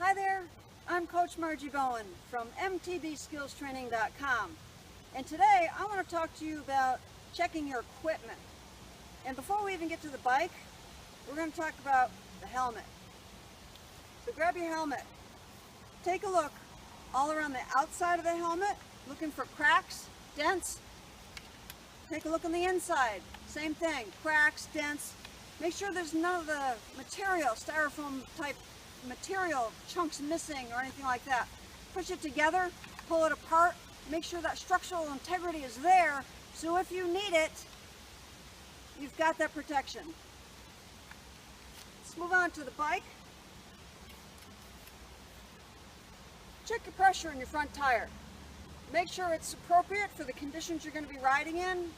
Hi there, I'm Coach Margie Bowen from MTB Skills Training.com, and today I want to talk to you about checking your equipment. And before we even get to the bike, we're going to talk about the helmet. So grab your helmet, take a look all around the outside of the helmet, looking for cracks, dents. Take a look on the inside, same thing, cracks, dents. Make sure there's none of the material, styrofoam type material chunks missing or anything like that. Push it together, pull it apart, make sure that structural integrity is there, so if you need it, you've got that protection. Let's move on to the bike. Check your pressure in your front tire. Make sure it's appropriate for the conditions you're going to be riding in,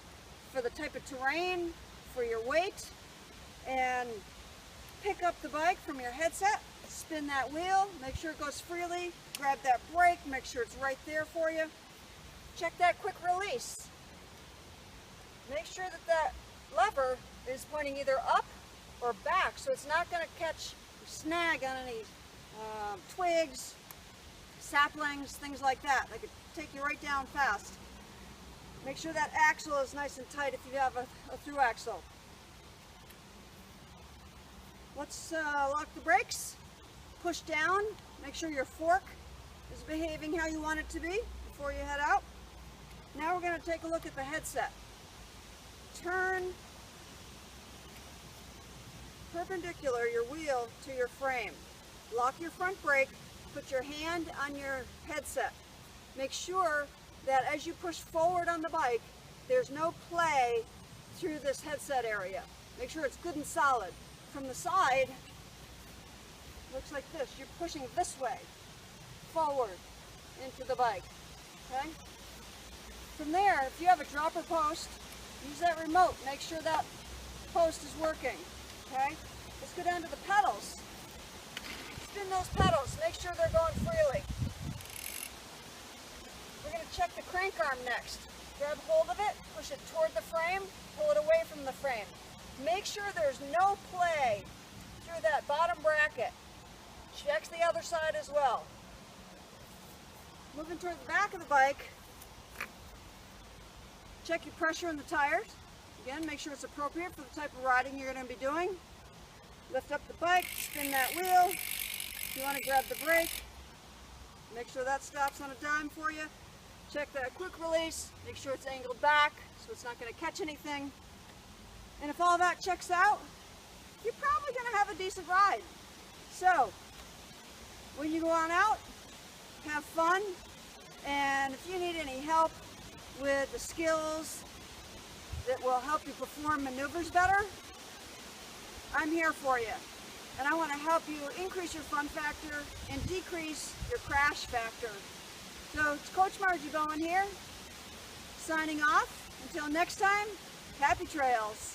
for the type of terrain, for your weight, and pick up the bike from your headset, spin that wheel, make sure it goes freely, grab that brake, make sure it's right there for you. Check that quick release. Make sure that that lever is pointing either up or back, so it's not going to catch snag on any twigs, saplings, things like that. They could take you right down fast. Make sure that axle is nice and tight if you have a through axle. Let's lock the brakes, push down, make sure your fork is behaving how you want it to be before you head out. Now we're going to take a look at the headset. Turn perpendicular your wheel to your frame. Lock your front brake, put your hand on your headset. Make sure that as you push forward on the bike, there's no play through this headset area. Make sure it's good and solid. From the side, looks like this. You're pushing this way, forward into the bike, okay? From there, if you have a dropper post, use that remote. Make sure that post is working, okay? Let's go down to the pedals. Spin those pedals. Make sure they're going freely. We're going to check the crank arm next. Grab hold of it, push it toward the frame, pull it away from the frame. Make sure there's no play through that bottom bracket. Check the other side as well. Moving toward the back of the bike, check your pressure in the tires. Again, make sure it's appropriate for the type of riding you're going to be doing. Lift up the bike, spin that wheel. If you want to grab the brake, make sure that stops on a dime for you. Check that quick release, make sure it's angled back so it's not going to catch anything. And if all that checks out, you're probably going to have a decent ride. So, when you go on out, have fun, and if you need any help with the skills that will help you perform maneuvers better, I'm here for you. And I want to help you increase your fun factor and decrease your crash factor. So, it's Coach Margie Bowen here, signing off. Until next time, happy trails.